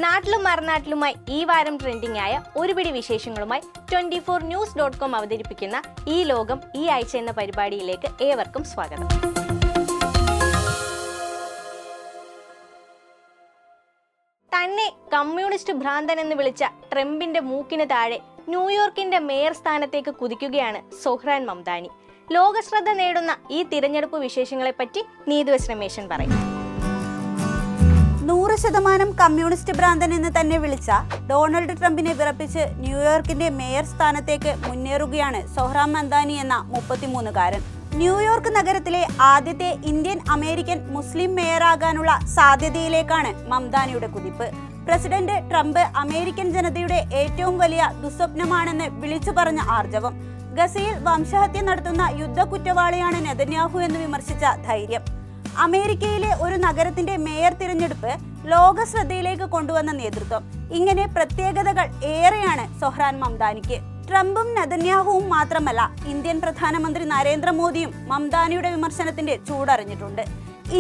നാട്ടിലും മറുനാട്ടിലുമായി ഈ വാരം ട്രെൻഡിംഗ് ആയ ഒരുപിടി വിശേഷങ്ങളുമായി 24news.com അവതരിപ്പിക്കുന്ന ഈ ലോകം ഈ ആഴ്ച എന്ന പരിപാടിയിലേക്ക് ഏവർക്കും സ്വാഗതം. തന്നെ കമ്മ്യൂണിസ്റ്റ് ഭ്രാന്തൻ എന്ന് വിളിച്ച ട്രംപിന്റെ മൂക്കിന് താഴെ ന്യൂയോർക്കിന്റെ മേയർ സ്ഥാനത്തേക്ക് കുതിക്കുകയാണ് സൊഹ്റാൻ മംദാനി. ലോകശ്രദ്ധ നേടുന്ന ഈ തിരഞ്ഞെടുപ്പ് വിശേഷങ്ങളെ പറ്റി നീതുവസ് രമേശൻ പറയും. 100% കമ്മ്യൂണിസ്റ്റ് ഭ്രാന്തൻ എന്ന് തന്നെ വിളിച്ച ഡൊണാൾഡ് ട്രംപിനെ വിറപ്പിച്ച് ന്യൂയോർക്കിന്റെ മേയർ സ്ഥാനത്തേക്ക് മുന്നേറുകയാണ് സൊഹ്റാൻ മംദാനി എന്ന 33-കാരൻ. ന്യൂയോർക്ക് നഗരത്തിലെ ആദ്യത്തെ ഇന്ത്യൻ അമേരിക്കൻ മുസ്ലിം മേയറാകാനുള്ള സാധ്യതയിലേക്കാണ് മംദാനിയുടെ കുതിപ്പ്. പ്രസിഡന്റ് ട്രംപ് അമേരിക്കൻ ജനതയുടെ ഏറ്റവും വലിയ ദുസ്വപ്നമാണെന്ന് വിളിച്ചു പറഞ്ഞ ആർജവം, ഗസയിൽ വംശഹത്യ നടത്തുന്ന യുദ്ധ കുറ്റവാളിയാണ് നെതന്യാഹു എന്ന് വിമർശിച്ച ധൈര്യം, അമേരിക്കയിലെ ഒരു നഗരത്തിന്റെ മേയർ തിരഞ്ഞെടുപ്പ് ലോക ശ്രദ്ധയിലേക്ക് കൊണ്ടുവന്ന നേതൃത്വം, ഇങ്ങനെ പ്രത്യേകതകൾ ഏറെയാണ് സൊഹ്റാൻ മംദാനിക്ക്. ട്രംപും നെതന്യാഹുവും മാത്രമല്ല, ഇന്ത്യൻ പ്രധാനമന്ത്രി നരേന്ദ്രമോദിയും മംദാനിയുടെ വിമർശനത്തിന്റെ ചൂടറിഞ്ഞിട്ടുണ്ട്.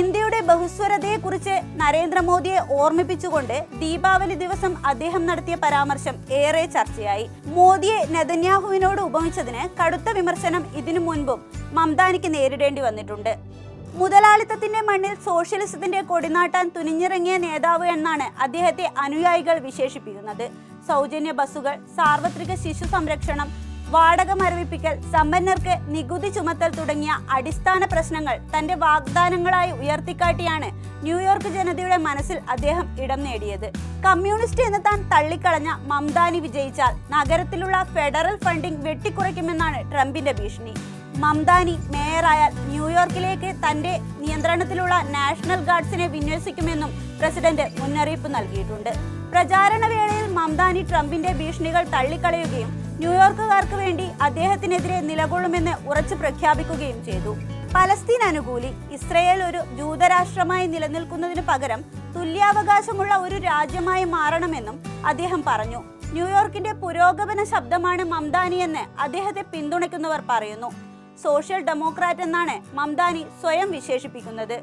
ഇന്ത്യയുടെ ബഹുസ്വരതയെക്കുറിച്ച് നരേന്ദ്രമോദിയെ ഓർമ്മിപ്പിച്ചുകൊണ്ട് ദീപാവലി ദിവസം അദ്ദേഹം നടത്തിയ പരാമർശം ഏറെ ചർച്ചയായി. മോദിയെ നെതന്യാഹുവിനോട് ഉപമിച്ചതിന് കടുത്ത വിമർശനം ഇതിനു മുൻപും മംദാനിക്ക് നേരിടേണ്ടി വന്നിട്ടുണ്ട്. മുതലാളിത്തത്തിന്റെ മണ്ണിൽ സോഷ്യലിസത്തിന്റെ കൊടിനാട്ടാൻ തുനിഞ്ഞിറങ്ങിയ നേതാവ് എന്നാണ് അദ്ദേഹത്തെ അനുയായികൾ വിശേഷിപ്പിക്കുന്നത്. സൗജന്യ ബസ്സുകൾ, സാർവത്രിക ശിശു സംരക്ഷണം, വാടക മരവിപ്പിക്കൽ, സമ്പന്നർക്ക് നികുതി ചുമത്തൽ തുടങ്ങിയ അടിസ്ഥാന പ്രശ്നങ്ങൾ തന്റെ വാഗ്ദാനങ്ങളായി ഉയർത്തിക്കാട്ടിയാണ് ന്യൂയോർക്ക് ജനതയുടെ മനസ്സിൽ അദ്ദേഹം ഇടം നേടിയത്. കമ്മ്യൂണിസ്റ്റ് എന്ന് താൻ തള്ളിക്കളഞ്ഞ മംദാനി വിജയിച്ചാൽ നഗരത്തിലുള്ള ഫെഡറൽ ഫണ്ടിംഗ് വെട്ടിക്കുറയ്ക്കുമെന്നാണ് ട്രംപിന്റെ ഭീഷണി. മംദാനി മേയറായാൽ ന്യൂയോർക്കിലേക്ക് തന്റെ നിയന്ത്രണത്തിലുള്ള നാഷണൽ ഗാർഡ്സിനെ വിന്യസിക്കുമെന്നും പ്രസിഡന്റ് മുന്നറിയിപ്പ് നൽകിയിട്ടുണ്ട്. പ്രചാരണ വേളയിൽ മംദാനി ട്രംപിന്റെ ഭീഷണികൾ തള്ളിക്കളയുകയും ന്യൂയോർക്കുകാർക്ക് വേണ്ടി അദ്ദേഹത്തിനെതിരെ നിലകൊള്ളുമെന്ന് ഉറച്ചു പ്രഖ്യാപിക്കുകയും ചെയ്തു. പലസ്തീൻ അനുകൂലി, ഇസ്രയേൽ ഒരു ജൂതരാഷ്ട്രമായി നിലനിൽക്കുന്നതിന് പകരം തുല്യാവകാശമുള്ള ഒരു രാജ്യമായി മാറണമെന്നും അദ്ദേഹം പറഞ്ഞു. ന്യൂയോർക്കിന്റെ പുരോഗമന ശബ്ദമാണ് മംദാനി എന്ന് അദ്ദേഹത്തെ പിന്തുണയ്ക്കുന്നവർ പറയുന്നു. സോഷ്യൽ ഡെമോക്രാറ്റ് എന്നാണ് മംദാനി സ്വയം വിശേഷിപ്പിക്കുന്നത്.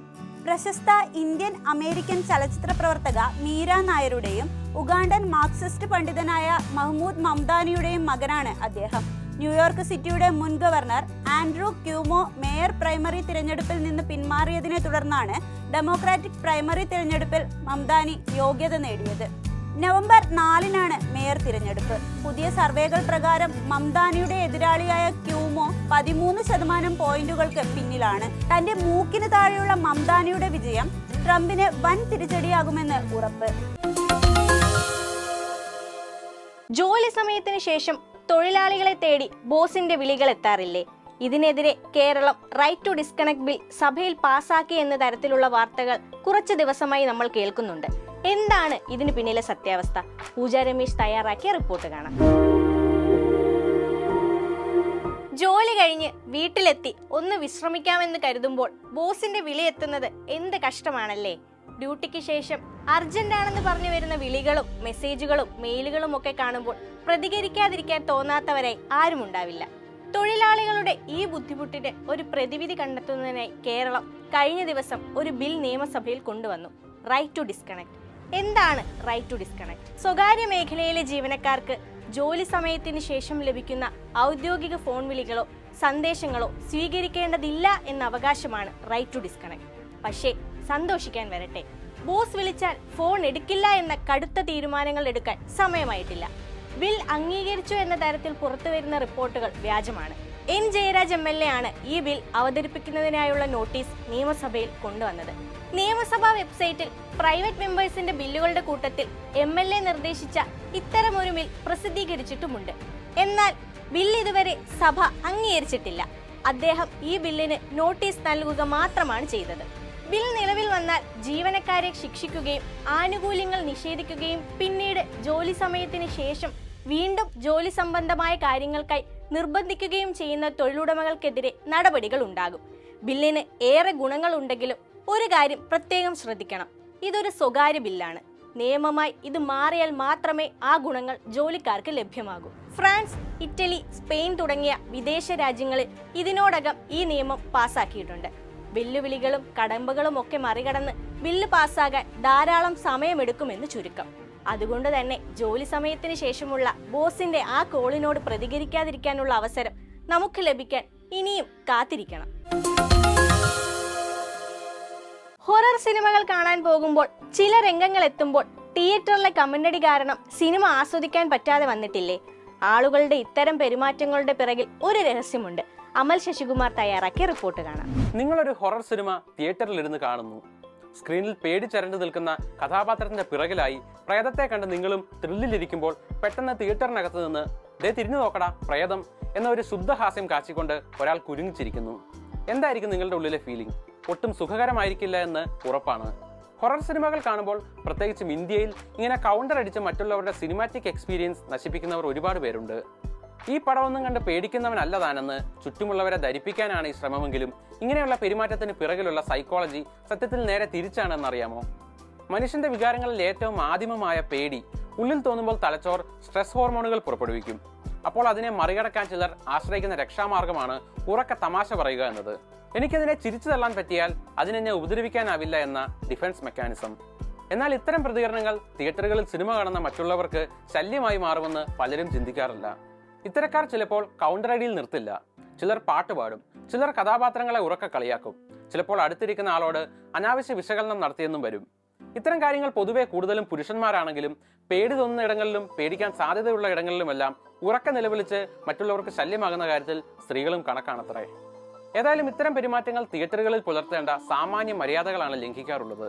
പ്രശസ്ത ഇന്ത്യൻ അമേരിക്കൻ ചലച്ചിത്ര പ്രവർത്തക മീര നായരുടെയും ഉഗാണ്ടൻ മാർക്സിസ്റ്റ് പണ്ഡിതനായ മഹ്മൂദ് മംദാനിയുടെയും മകനാണ് അദ്ദേഹം. ന്യൂയോർക്ക് സിറ്റിയുടെ മുൻ governor Andrew Cuomo mayor primary തിരഞ്ഞെടുപ്പിൽ നിന്ന് പിന്മാറിയതിനെ തുടർന്നാണ് ഡെമോക്രാറ്റിക് പ്രൈമറി തിരഞ്ഞെടുപ്പിൽ മംദാനി യോഗ്യത നേടിയത്. നവംബർ 4-നാണ് മേയർ തിരഞ്ഞെടുപ്പ്. പുതിയ സർവേകൾ പ്രകാരം മംദാനിയുടെ എതിരാളിയായ ക്യൂമോ 13% പോയിന്റുകൾക്ക് പിന്നിലാണ്. തന്റെ മൂക്കിന് താഴെയുള്ള മംദാനിയുടെ വിജയം ട്രംപിന് വൻ തിരിച്ചടിയാകുമെന്ന് ഉറപ്പ്. ജോലി സമയത്തിന് ശേഷം തൊഴിലാളികളെ തേടി ബോസിന്റെ വിളികൾ എത്താറില്ലേ? ഇതിനെതിരെ Keralam right to disconnect bill സഭയിൽ പാസാക്കി എന്ന തരത്തിലുള്ള വാർത്തകൾ കുറച്ച് ദിവസമായി നമ്മൾ കേൾക്കുന്നുണ്ട്. എന്താണ് ഇതിന് പിന്നിലെ സത്യാവസ്ഥ? പൂജ രമേശ് തയ്യാറാക്കിയ റിപ്പോർട്ട് കാണാം. ജോലി കഴിഞ്ഞ് വീട്ടിലെത്തി ഒന്ന് വിശ്രമിക്കാമെന്ന് കരുതുമ്പോൾ ബോസിന്റെ വിളി എത്തുന്നത് എന്ത് കഷ്ടമാണല്ലേ. ഡ്യൂട്ടിക്ക് ശേഷം അർജന്റ് ആണെന്ന് പറഞ്ഞു വരുന്ന വിളികളും മെസ്സേജുകളും മെയിലുകളും ഒക്കെ കാണുമ്പോൾ പ്രതികരിക്കാതിരിക്കാൻ തോന്നാത്തവരായി ആരും ഉണ്ടാവില്ല. തൊഴിലാളികളുടെ ഈ ബുദ്ധിമുട്ടിന് ഒരു പ്രതിവിധി കണ്ടെത്തുന്നതിനായി കേരളം കഴിഞ്ഞ ദിവസം ഒരു ബിൽ നിയമസഭയിൽ കൊണ്ടുവന്നു. Right to disconnect. എന്താണ് റൈറ്റ് ടു ഡിസ്കണക്ട്? സ്വകാര്യ മേഖലയിലെ ജീവനക്കാർക്ക് ജോലി സമയത്തിന് ശേഷം ലഭിക്കുന്ന ഔദ്യോഗിക ഫോൺ വിളികളോ സന്ദേശങ്ങളോ സ്വീകരിക്കേണ്ടതില്ല എന്ന അവകാശമാണ് റൈറ്റ് ടു ഡിസ്കണക്ട്. പക്ഷേ സന്തോഷിക്കാൻ വരട്ടെ, ബോസ് വിളിച്ചാൽ ഫോൺ എടുക്കില്ല എന്ന കടുത്ത തീരുമാനങ്ങൾ എടുക്കാൻ സമയമായിട്ടില്ല. ബിൽ അംഗീകരിച്ചു എന്ന തരത്തിൽ പുറത്തുവരുന്ന റിപ്പോർട്ടുകൾ വ്യാജമാണ്. എൻ ജയരാജ് MLA ആണ് ഈ ബിൽ അവതരിപ്പിക്കുന്നതിനായുള്ള നോട്ടീസ് നിയമസഭയിൽ കൊണ്ടുവന്നത്. നിയമസഭാ വെബ്സൈറ്റിൽ പ്രൈവറ്റ് മെമ്പേഴ്സിന്റെ ബില്ലുകളുടെ കൂട്ടത്തിൽ MLA നിർദ്ദേശിച്ച ഇത്തരമൊരു ബിൽ പ്രസിദ്ധീകരിച്ചിട്ടുമുണ്ട്. എന്നാൽ ബിൽ ഇതുവരെ സഭ അംഗീകരിച്ചിട്ടില്ല. അദ്ദേഹം ഈ ബില്ലിന് നോട്ടീസ് നൽകുക മാത്രമാണ് ചെയ്തത്. ബിൽ നിലവിൽ വന്നാൽ ജീവനക്കാരെ ശിക്ഷിക്കുകയും ആനുകൂല്യങ്ങൾ നിഷേധിക്കുകയും പിന്നീട് ജോലി സമയത്തിന് ശേഷം വീണ്ടും ജോലി സംബന്ധമായ കാര്യങ്ങൾക്കായി നിർബന്ധിക്കുകയും ചെയ്യുന്ന തൊഴിലുടമകൾക്കെതിരെ നടപടികൾ ഉണ്ടാകും. ബില്ലിന് ഏറെ ഗുണങ്ങളുണ്ടെങ്കിലും ഒരു കാര്യം പ്രത്യേകം ശ്രദ്ധിക്കണം, ഇതൊരു സ്വകാര്യ ബില്ലാണ്. നിയമമായി ഇത് മാറിയാൽ മാത്രമേ ആ ഗുണങ്ങൾ ജോലിക്കാർക്ക് ലഭ്യമാകൂ. ഫ്രാൻസ്, ഇറ്റലി, സ്പെയിൻ തുടങ്ങിയ വിദേശ രാജ്യങ്ങളിൽ ഇതിനോടകം ഈ നിയമം പാസാക്കിയിട്ടുണ്ട്. വെല്ലുവിളികളും കടമ്പകളും ഒക്കെ മറികടന്ന് ബില്ല് പാസ്സാകാൻ ധാരാളം സമയമെടുക്കുമെന്ന് ചുരുക്കം. അതുകൊണ്ട് തന്നെ ജോലി സമയത്തിന് ശേഷമുള്ള ബോസിന്റെ ആ കോളിനോട് പ്രതികരിക്കാതിരിക്കാനുള്ള അവസരം നമുക്ക് ലഭിക്കാൻ ഇനിയും കാത്തിരിക്കണം. ഹൊറർ സിനിമകൾ കാണാൻ പോകുമ്പോൾ ചില രംഗങ്ങൾ എത്തുമ്പോൾ തിയേറ്ററിലെ കമന്റടി കാരണം സിനിമ ആസ്വദിക്കാൻ പറ്റാതെ വന്നിട്ടില്ലേ? ആളുകളുടെ ഇത്തരം പെരുമാറ്റങ്ങളുടെ പിറകിൽ ഒരു രഹസ്യമുണ്ട്. അമൽ ശശികുമാർ തയ്യാറാക്കിയ റിപ്പോർട്ട് കാണാം. നിങ്ങളൊരു ഹൊറർ സിനിമ തിയേറ്ററിലിരുന്ന് കാണുന്നു. സ്ക്രീനിൽ പേടിച്ചരണ്ടു നിൽക്കുന്ന കഥാപാത്രത്തിന്റെ പിറകിലായി പ്രേതത്തെ കണ്ട് നിങ്ങളും ത്രില്ലിലിരിക്കുമ്പോൾ പെട്ടെന്ന് തിയേറ്ററിനകത്ത് നിന്ന് ദേ തിരിഞ്ഞു നോക്കടാ പ്രേതം എന്ന ഒരു ശുദ്ധഹാസ്യം കാച്ചിക്കൊണ്ട് ഒരാൾ കുരുങ്ങിച്ചിരിക്കുന്നു. എന്തായിരിക്കും നിങ്ങളുടെ ഉള്ളിലെ ഫീലിംഗ്? ഒട്ടും സുഖകരമായിരിക്കില്ല എന്ന് ഉറപ്പാണ്. ഹൊറർ സിനിമകൾ കാണുമ്പോൾ, പ്രത്യേകിച്ചും ഇന്ത്യയിൽ, ഇങ്ങനെ കൗണ്ടർ അടിച്ച് മറ്റുള്ളവരുടെ സിനിമാറ്റിക് എക്സ്പീരിയൻസ് നശിപ്പിക്കുന്നവർ ഒരുപാട് പേരുണ്ട്. ഈ പടമൊന്നും കണ്ട് പേടിക്കുന്നവനല്ല താനെന്ന് ചുറ്റുമുള്ളവരെ ധരിപ്പിക്കാനാണ് ഈ ശ്രമമെങ്കിലും ഇങ്ങനെയുള്ള പെരുമാറ്റത്തിന് പിറകിലുള്ള സൈക്കോളജി സത്യത്തിൽ നേരെ തിരിച്ചാണെന്നറിയാമോ? മനുഷ്യന്റെ വികാരങ്ങളിൽ ഏറ്റവും ആദിമമായ പേടി ഉള്ളിൽ തോന്നുമ്പോൾ തലച്ചോർ സ്ട്രെസ് ഹോർമോണുകൾ പുറപ്പെടുവിക്കും. അപ്പോൾ അതിനെ മറികടക്കാൻ ചിലർ ആശ്രയിക്കുന്ന രക്ഷാമാർഗമാണ് ഉറക്കെ തമാശ പറയുക എന്നത്. എനിക്കതിനെ ചിരിച്ചു തള്ളാൻ പറ്റിയാൽ അതിനെന്നെ ഉപദ്രവിക്കാനാവില്ല എന്ന ഡിഫൻസ് മെക്കാനിസം. എന്നാൽ ഇത്തരം പ്രതികരണങ്ങൾ തിയേറ്ററുകളിൽ സിനിമ കാണുന്ന മറ്റുള്ളവർക്ക് ശല്യമായി മാറുമെന്ന് പലരും ചിന്തിക്കാറില്ല. ഇത്തരക്കാർ ചിലപ്പോൾ കൗണ്ടർ അടിയിൽ നിർത്തില്ല. ചിലർ പാട്ട് പാടും, ചിലർ കഥാപാത്രങ്ങളെ ഉറക്കെ കളിയാക്കും, ചിലപ്പോൾ അടുത്തിരിക്കുന്ന ആളോട് അനാവശ്യ വിശകലനം നടത്തിയെന്നും വരും. ഇത്തരം കാര്യങ്ങൾ പൊതുവെ കൂടുതലും പുരുഷന്മാരാണെങ്കിലും പേടി തോന്നുന്ന ഇടങ്ങളിലും പേടിക്കാൻ സാധ്യതയുള്ള ഇടങ്ങളിലുമെല്ലാം ഉറക്കെ നിലവിളിച്ച് മറ്റുള്ളവർക്ക് ശല്യമാകുന്ന കാര്യത്തിൽ സ്ത്രീകളും കണക്കാണത്രേ. ഏതായാലും ഇത്തരം പെരുമാറ്റങ്ങൾ തിയേറ്ററുകളിൽ പുലർത്തേണ്ട സാമാന്യ മര്യാദകളാണ് ലംഘിക്കാറുള്ളത്.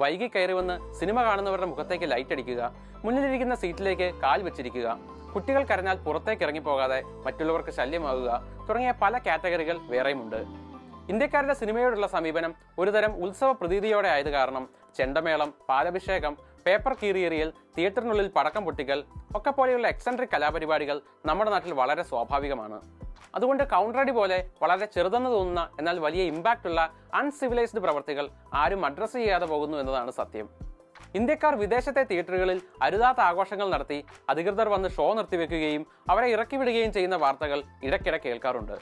വൈകി കയറി വന്ന് സിനിമ കാണുന്നവരുടെ മുഖത്തേക്ക് ലൈറ്റ് അടിക്കുക, മുന്നിലിരിക്കുന്ന സീറ്റിലേക്ക് കാൽ വെച്ചിരിക്കുക, കുട്ടികൾ കരഞ്ഞാൽ പുറത്തേക്ക് ഇറങ്ങിപ്പോകാതെ മറ്റുള്ളവർക്ക് ശല്യമാകുക തുടങ്ങിയ പല കാറ്റഗറികൾ വേറെയുമുണ്ട്. ഇന്ത്യക്കാരുടെ സിനിമയോടുള്ള സമീപനം ഒരുതരം ഉത്സവ പ്രതീതിയോടെ ആയത് കാരണം ചെണ്ടമേളം, പാലഭിഷേകം, പേപ്പർ കീറിയെറിയൽ, തിയേറ്ററിനുള്ളിൽ പടക്കം പൊട്ടിക്കൽ ഒക്കെ പോലെയുള്ള എക്സെൻട്രിക് കലാപരിപാടികൾ നമ്മുടെ നാട്ടിൽ വളരെ സ്വാഭാവികമാണ്. അതുകൊണ്ട് കൗണ്ടറടി പോലെ വളരെ ചെറുതെന്ന് തോന്നുന്ന എന്നാൽ വലിയ ഇമ്പാക്റ്റ് ഉള്ള അൺസിവിലൈസ്ഡ് പ്രവർത്തികൾ ആരും അഡ്രസ്സ് ചെയ്യാതെ പോകുന്നു എന്നതാണ് സത്യം. ഇന്ത്യക്കാർ വിദേശത്തെ തിയേറ്ററുകളിൽ അരുതാത്ത ആഘോഷങ്ങൾ നടത്തി അധികൃതർ വന്ന് ഷോ നിർത്തിവെക്കുകയും അവരെ ഇറക്കി വിടുകയും ചെയ്യുന്ന വാർത്തകൾ ഇടയ്ക്കിടെ കേൾക്കാറുണ്ട്.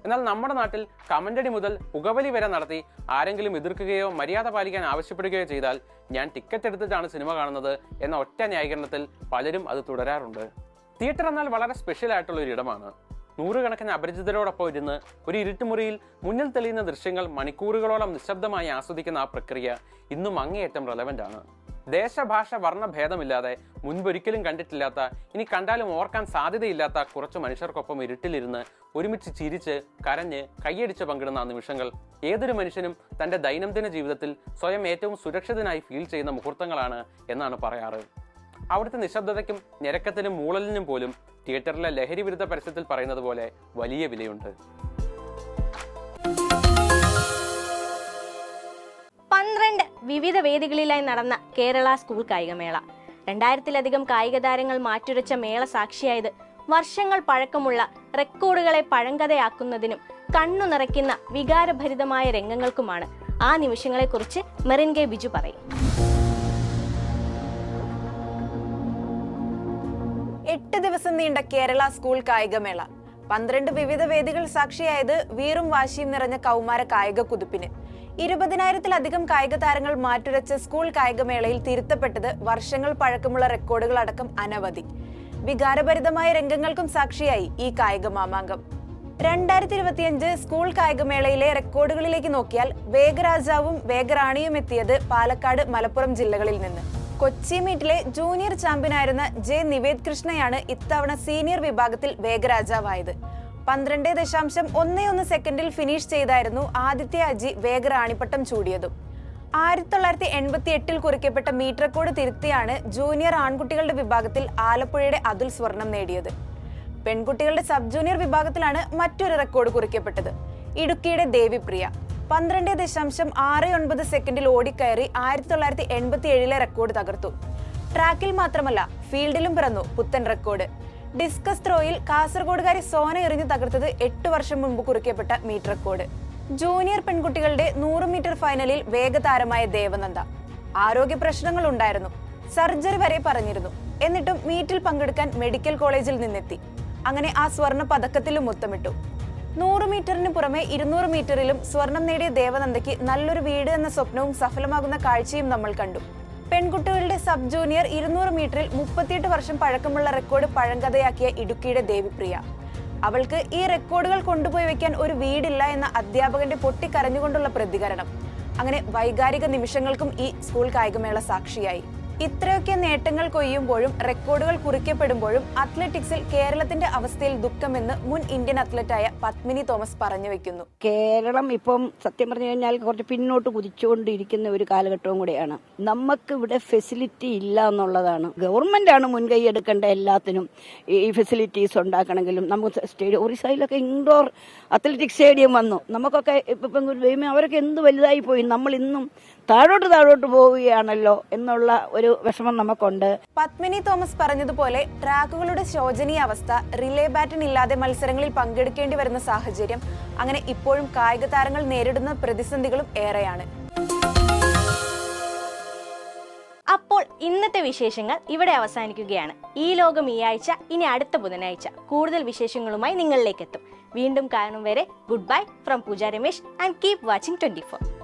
എന്നാൽ നമ്മുടെ നാട്ടിൽ കമന്റടി മുതൽ പുകവലി വരെ നടത്തി ആരെങ്കിലും എതിർക്കുകയോ മര്യാദ പാലിക്കാൻ ആവശ്യപ്പെടുകയോ ചെയ്താൽ ഞാൻ ടിക്കറ്റ് എടുത്തിട്ടാണ് സിനിമ കാണുന്നത് എന്ന ഒറ്റ ന്യായീകരണത്തിൽ പലരും അത് തുടരാറുണ്ട്. തിയേറ്റർ എന്നാൽ വളരെ സ്പെഷ്യൽ ആയിട്ടുള്ള ഒരു ഇടമാണ്. നൂറുകണക്കിന് അപരിചിതരോടൊപ്പം ഇരുന്ന് ഒരു ഇരുട്ടുമുറിയിൽ മുന്നിൽ തെളിയുന്ന ദൃശ്യങ്ങൾ മണിക്കൂറുകളോളം നിശബ്ദമായി ആസ്വദിക്കുന്ന ആ പ്രക്രിയ ഇന്നും അങ്ങേയറ്റം റെലവൻ്റ് ആണ്. ദേശഭാഷ വർണ്ണഭേദമില്ലാതെ മുൻപൊരിക്കലും കണ്ടിട്ടില്ലാത്ത, ഇനി കണ്ടാലും ഓർക്കാൻ സാധ്യതയില്ലാത്ത കുറച്ച് മനുഷ്യർക്കൊപ്പം ഇരുട്ടിലിരുന്ന് ഒരുമിച്ച് ചിരിച്ച് കരഞ്ഞ് കൈയടിച്ച് പങ്കിടുന്ന ആ നിമിഷങ്ങൾ ഏതൊരു മനുഷ്യനും തൻ്റെ ദൈനംദിന ജീവിതത്തിൽ സ്വയം ഏറ്റവും സുരക്ഷിതനായി ഫീൽ ചെയ്യുന്ന മുഹൂർത്തങ്ങളാണ് എന്നാണ് പറയാറ്. അവിടുത്തെ നിശബ്ദതയ്ക്കും ഞെരക്കത്തിനും മൂളലിനും പോലും തിയേറ്ററിലെ ലഹരി വിരുദ്ധ പരസ്യത്തിൽ പറയുന്നത് പോലെ വലിയ വിലയുണ്ട്. 12 വിവിധ വേദികളിലായി നടന്ന കേരള സ്കൂൾ കായികമേള. 2000-ലധികം കായിക താരങ്ങൾ മാറ്റുരച്ച മേള സാക്ഷിയായത് വർഷങ്ങൾ പഴക്കമുള്ള റെക്കോർഡുകളെ പഴങ്കഥയാക്കുന്നതിനും കണ്ണു നിറയ്ക്കുന്ന വികാരഭരിതമായ രംഗങ്ങൾക്കുമാണ്. ആ നിമിഷങ്ങളെക്കുറിച്ച് മെറിൻ കെ ബിജു പറയും. 8 ദിവസം നീണ്ട കേരള സ്കൂൾ കായികമേള. 12 വിവിധ വേദികൾ സാക്ഷിയായത് വീറും വാശിയും നിറഞ്ഞ കൗമാര കായിക കുതിപ്പിന്. 20,000-ലധികം കായിക താരങ്ങൾ മാറ്റുരച്ച സ്കൂൾ കായികമേളയിൽ തിരുത്തപ്പെട്ടത് വർഷങ്ങൾ പഴക്കമുള്ള റെക്കോർഡുകൾ അടക്കം അനവധി. വികാരഭരിതമായ രംഗങ്ങൾക്കും സാക്ഷിയായി ഈ കായിക മാമാങ്കം. 2025 സ്കൂൾ കായികമേളയിലെ റെക്കോർഡുകളിലേക്ക് നോക്കിയാൽ വേഗരാജാവും വേഗറാണിയും എത്തിയത് പാലക്കാട്, മലപ്പുറം ജില്ലകളിൽ നിന്ന്. കൊച്ചി മീറ്റിലെ ജൂനിയർ ചാമ്പ്യനായിരുന്ന ജെ നിവേദ് കൃഷ്ണയാണ് ഇത്തവണ സീനിയർ വിഭാഗത്തിൽ വേഗരാജാവായത്. 12.11 സെക്കൻഡിൽ ഫിനിഷ് ചെയ്തായിരുന്നു ആദിത്യ അജി വേഗറാണിപ്പട്ടം ചൂടിയതും. 1988-ൽ കുറിക്കപ്പെട്ട മീറ്റർ റെക്കോർഡ് തിരുത്തിയാണ് ജൂനിയർ ആൺകുട്ടികളുടെ വിഭാഗത്തിൽ ആലപ്പുഴയുടെ അതുൽ സ്വർണം നേടിയത്. പെൺകുട്ടികളുടെ സബ് ജൂനിയർ വിഭാഗത്തിലാണ് മറ്റൊരു റെക്കോർഡ് കുറിക്കപ്പെട്ടത്. ഇടുക്കിയുടെ ദേവിപ്രിയ 12.69 സെക്കൻഡിൽ ഓടിക്കയറി 1987-ലെ റെക്കോർഡ് തകർത്തു. ട്രാക്കിൽ മാത്രമല്ല ഫീൽഡിലും പിറന്നു പുത്തൻ റെക്കോർഡ്. ഡിസ്കസ് ത്രോയിൽ കാസർഗോഡുകാരി സോന എറിഞ്ഞു തകർത്തത് 8 വർഷം മുമ്പ് കുറിക്കപ്പെട്ട മീറ്റർ റെക്കോർഡ്. ജൂനിയർ പെൺകുട്ടികളുടെ 100 മീറ്റർ ഫൈനലിൽ വേഗതാരമായ ദേവനന്ദ. ആരോഗ്യ പ്രശ്നങ്ങൾ ഉണ്ടായിരുന്നു, സർജറി വരെ പറഞ്ഞിരുന്നു. എന്നിട്ടും മീറ്റിൽ പങ്കെടുക്കാൻ മെഡിക്കൽ കോളേജിൽ നിന്നെത്തി. അങ്ങനെ ആ സ്വർണ്ണ പതക്കത്തിലും മുത്തമിട്ടു. 100 മീറ്ററിന് പുറമെ 200 മീറ്ററിലും സ്വർണം നേടിയ ദേവനന്ദയ്ക്ക് നല്ലൊരു വീട് എന്ന സ്വപ്നവും സഫലമാകുന്ന കാഴ്ചയും നമ്മൾ കണ്ടു. പെൺകുട്ടികളുടെ സബ് ജൂനിയർ 200 മീറ്ററിൽ 38 വർഷം പഴക്കമുള്ള റെക്കോർഡ് പഴങ്കഥയാക്കിയ ഇടുക്കിയുടെ ദേവിപ്രിയ. അവൾക്ക് ഈ റെക്കോർഡുകൾ കൊണ്ടുപോയി വെക്കാൻ ഒരു വീടില്ല എന്ന അധ്യാപകന്റെ പൊട്ടിക്കരഞ്ഞുകൊണ്ടുള്ള പ്രതികരണം. അങ്ങനെ വൈകാരിക നിമിഷങ്ങൾക്കും ഈ സ്കൂൾ കായികമേള സാക്ഷിയായി. ഇത്രയൊക്കെ നേട്ടങ്ങൾ കൊയ്യുമ്പോഴും റെക്കോർഡുകൾ കുറിക്കപ്പെടുമ്പോഴും അത്ലറ്റിക്സിൽ കേരളത്തിന്റെ അവസ്ഥയിൽ ദുഃഖമെന്ന് മുൻ ഇന്ത്യൻ അത്ലറ്റായ പത്മിനി തോമസ് പറഞ്ഞു വെക്കുന്നു. കേരളം ഇപ്പം സത്യം പറഞ്ഞു കഴിഞ്ഞാൽ കുറച്ച് പിന്നോട്ട് കുതിച്ചുകൊണ്ടിരിക്കുന്ന ഒരു കാലഘട്ടവും കൂടെയാണ്. നമുക്ക് ഇവിടെ ഫെസിലിറ്റി ഇല്ല എന്നുള്ളതാണ്. ഗവൺമെന്റ് ആണ് മുൻകൈ എടുക്കേണ്ട എല്ലാത്തിനും. ഈ ഫെസിലിറ്റീസ് ഉണ്ടാക്കണമെങ്കിലും നമുക്ക് സ്റ്റേഡിയം ഒറീസയിലൊക്കെ ഇൻഡോർ അത്ലറ്റിക് സ്റ്റേഡിയം വന്നു. നമുക്കൊക്കെ ഇപ്പം അവരൊക്കെ എന്ത് വലുതായി പോയി. നമ്മൾ ഇന്നും താഴോട്ട് പോവുകയാണല്ലോ എന്നുള്ള ഒരു വിഷമം നമുക്കുണ്ട്. പത്മിനി തോമസ് പറഞ്ഞതുപോലെ ട്രാക്കുകളുടെ ശോചനീയ അവസ്ഥ, റിലേ ബാറ്റൺ ഇല്ലാതെ മത്സരങ്ങളിൽ പങ്കെടുക്കേണ്ടി വരുന്ന സാഹചര്യം, അങ്ങനെ ഇപ്പോഴും കായിക താരങ്ങൾ നേരിടുന്ന പ്രതിസന്ധികളും ഏറെയാണ്. അപ്പോൾ ഇന്നത്തെ വിശേഷങ്ങൾ ഇവിടെ അവസാനിക്കുകയാണ്. ഈ ലോകം ഈ ആഴ്ച, ഇനി അടുത്ത ബുധനാഴ്ച കൂടുതൽ വിശേഷങ്ങളുമായി നിങ്ങളിലേക്ക് എത്തും. വീണ്ടും കാണും വരെ good bye from Pooja Ramesh and keep watching 24.